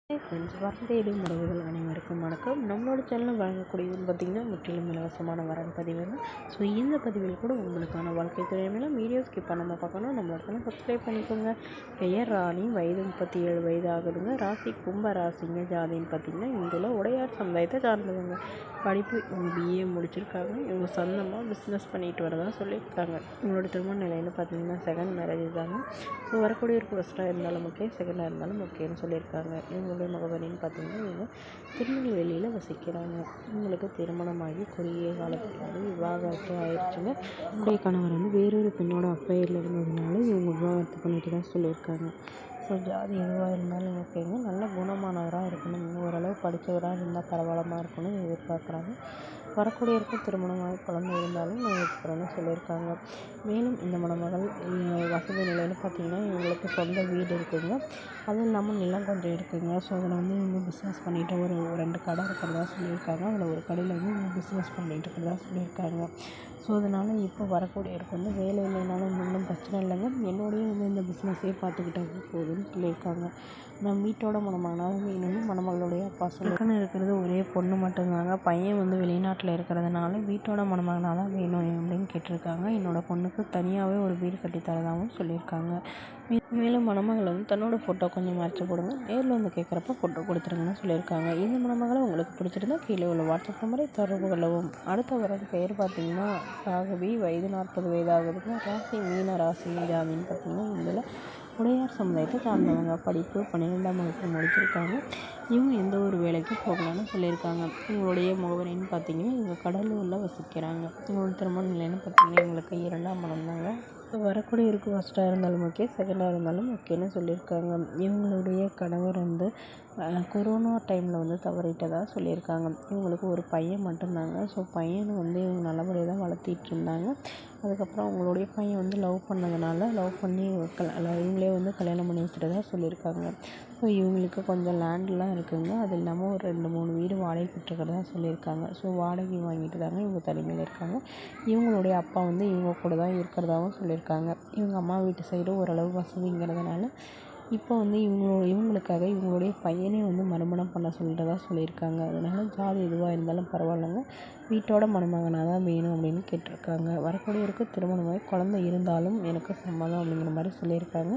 Hi friends, வரன் தேடும் உறவுகள் அனைவருக்கும் வணக்கம். நம்மளோட சேனலில் வழங்கக்கூடியதுன்னு பார்த்திங்கன்னா முற்றிலும் இலவசமான வரன் பதிவுகள். ஸோ இந்த பதிவில் கூட உங்களுக்கான வாழ்க்கை துறைமையிலும் வீடியோ ஸ்கிப் பண்ணாமல் பார்க்கணும். நம்மளோட சேனல் சப்ஸ்கிரைப் பண்ணிக்கோங்க. பெயர் ராணி, வயது 37 வயது ஆகுதுங்க. ராசி கும்ப ராசிங்க. ஜாதின்னு பார்த்திங்கன்னா இதில் உடையார் சமுதாயத்தை சார்ந்தவங்க. படிப்பு BA முடிச்சிருக்காங்க. இவங்க சொந்தமாக பிஸ்னஸ் பண்ணிட்டு வரதா சொல்லியிருக்காங்க. இவங்களோட திருமண நிலையில் பார்த்திங்கன்னா செகண்ட் மேரேஜ் தாங்க. ஸோ வரக்கூடிய ஒரு ஃபர்ஸ்ட்டாக இருந்தாலும் ஓகே, செகண்டாக இருந்தாலும் ஓகேன்னு சொல்லியிருக்காங்க. இவங்களுடைய முகவரின்னு பார்த்திங்கன்னா இவங்க திருநெல்வேலியில் வசிக்கிறாங்க. இவங்களுக்கு திருமணமாகி குறுகிய காலத்தில் விவாகரத்து ஆயிடுச்சுங்க. இவங்களுடைய கணவர் வேறொரு பெண்ணோட அப்பையில் இருந்ததுனால இவங்க விவாகரத்து பண்ணிட்டு தான் சொல்லியிருக்காங்க. ஸோ ஜாதி எதுவாக இருந்தாலும் ஓகேங்க. நல்ல குணமானவராக இருக்கணும், ஓரளவு படித்தவராக இருந்தால் பரவாயில்லமாக இருக்கணும்னு எதிர்பார்க்குறாங்க. வரக்கூடியவருக்கும் திருமணமாக குழந்தை இருந்தாலும் ஏற்றுக்கிறேன்னு சொல்லியிருக்காங்க. மேலும் இந்த மணமகள் வசதி நிலையில் பார்த்திங்கன்னா இவங்களுக்கு சொந்த வீடு இருக்குதுங்க. அதுவும் இல்லாமல் நிலம் கொஞ்சம் இருக்குதுங்க. ஸோ அதில் இவங்க பிஸ்னஸ் பண்ணிவிட்டு ஒரு 2 கடை இருக்கிறதா சொல்லியிருக்காங்க. அதில் ஒரு கடையில் இவங்க பிஸ்னஸ் பண்ணிகிட்டு இருக்கிறதா சொல்லியிருக்காங்க. ஸோ அதனால் இப்போ வரக்கூடியவருக்கு வேலை இல்லைனாலும் ஒன்றும் பிரச்சனை இல்லைங்க. என்னுடைய இந்த பிஸ்னஸே பார்த்துக்கிட்டாங்க போதுன்னு சொல்லியிருக்காங்க. நான் வீட்டோட மணமகனாக வேணும்னு மணமகளுடைய அப்பா சொல்லியிருக்கேன்னு இருக்கிறது ஒரே பொண்ணு மட்டும்தாங்க. பையன் வெளிநாட்டில் இருக்கிறதுனால வீட்டோட மணமகனாக தான் வேணும் அப்படின்னு கேட்டிருக்காங்க. என்னோடய பொண்ணுக்கு தனியாகவே ஒரு வீடு கட்டித்தரதாகவும் சொல்லியிருக்காங்க. மேலும் மணமகளை தன்னோட ஃபோட்டோ கொஞ்சம் மறைச்சி போடுங்க, நேரில் கேட்குறப்ப ஃபோட்டோ கொடுத்துருங்கன்னு சொல்லியிருக்காங்க. இந்த மணமகளை உங்களுக்கு பிடிச்சிருந்தா கீழே உள்ள வாட்ஸ்அப் நம்பரை தொடர்பு கொள்ளவும். அடுத்த வரது பெயர் பார்த்திங்கன்னா ராகவி, வயது 40 வயது ஆகுதுங்க. ராசி மீன ராசி. ஜாதின்னு பார்த்திங்கன்னா இதில் உடையார் சமுதாயத்தை சார்ந்தவங்க. படிப்பு 12ஆம் வகுப்பு முடிச்சிருக்காங்க. இவங்க எந்த ஒரு வேலைக்கும் போகலான்னு சொல்லியிருக்காங்க. இவங்களுடைய முகவரின்னு பார்த்திங்கன்னா இவங்க கடலூரில் வசிக்கிறாங்க. இவங்களோட திருமண நிலைன்னு பார்த்திங்கன்னா இவங்களுக்கு 2ஆம் மனம் தாங்க. வரக்கூடியவருக்கு ஃபஸ்ட்டாக இருந்தாலும் ஓகே, செகண்டாக இருந்தாலும் ஓகேன்னு சொல்லியிருக்காங்க. இவங்களுடைய கணவர் கொரோனா டைமில் தவறிட்டதாக சொல்லியிருக்காங்க. இவங்களுக்கு ஒரு பையன் மட்டும்தாங்க. ஸோ பையனை இவங்க நல்லபடியாக தான் வளர்த்திட்டு இருந்தாங்க. அதுக்கப்புறம் அவங்களுடைய பையன் லவ் பண்ணதுனால லவ் பண்ணி இவங்களே கல்யாணம் பண்ணி வச்சுட்டதா சொல்லியிருக்காங்க. ஸோ இவங்களுக்கு கொஞ்சம் லேண்ட்லாம் இருக்குதுங்க. அது இல்லாமல் ஒரு 2-3 வீடு வாடகைக்கு விட்டுருக்கிறதா சொல்லியிருக்காங்க. ஸோ வாடகை வாங்கிட்டு தாங்க இவங்க தனிமையில் இருக்காங்க. இவங்களுடைய அப்பா இவங்க கூட தான் இருக்கிறதாகவும் சொல்லியிருக்காங்க. இவங்க அம்மா வீட்டு சைடு ஓரளவு வசதிங்கிறதுனால இப்போ இவங்களுக்காக இவங்களுடைய பையனே மறுமணம் பண்ண சொல்லிட்டதா சொல்லியிருக்காங்க. அதனால் ஜாதி எதுவாக இருந்தாலும் பரவாயில்லைங்க, வீட்டோட மணமகனாக தான் வேணும் அப்படின்னு கேட்டிருக்காங்க. வரக்கூடியவருக்கு திருமணமாகி குழந்தை இருந்தாலும் எனக்கு சம்மதம் அப்படிங்கிற மாதிரி சொல்லியிருக்காங்க.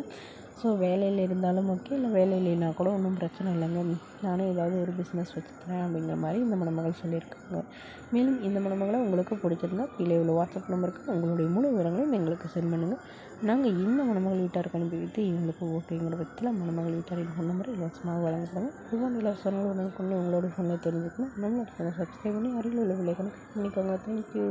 ஸோ வேலையில் இருந்தாலும் ஓகே, இல்லை வேலை இல்லைன்னா கூட ஒன்றும் பிரச்சனை இல்லைங்க, நானே ஏதாவது ஒரு பிஸ்னஸ் வச்சுக்கிறேன் அப்படிங்கிற மாதிரி இந்த மணமகள் சொல்லியிருக்காங்க. மேலும் இந்த மணமகளை உங்களுக்கு பிடிச்சிருந்தா கீழே உள்ள வாட்ஸ்அப் நம்பருக்கு உங்களுடைய முழு விவரங்களையும் எங்களுக்கு சென்ட் பண்ணுங்கள். நாங்கள் இந்த மணமகள் வீட்டாருக்கு அனுப்பி வைத்து இவங்களுக்கு ஓகேங்கிற பட்சத்தில் மணமகள் வீட்டாரின் ஃபோன் நம்பரை இலவசமாக வழங்கப்படுங்க. இதுதான் இலவசங்கள் உடனுக்குள்ளே உங்களோட ஃபோனில் தெரிஞ்சுக்கணும். நம்மளோட சேனல் சப்ஸ்கிரைப் பண்ணி அருகில் உள்ள விலைகளை பண்ணிக்கோங்க. தேங்க்யூ.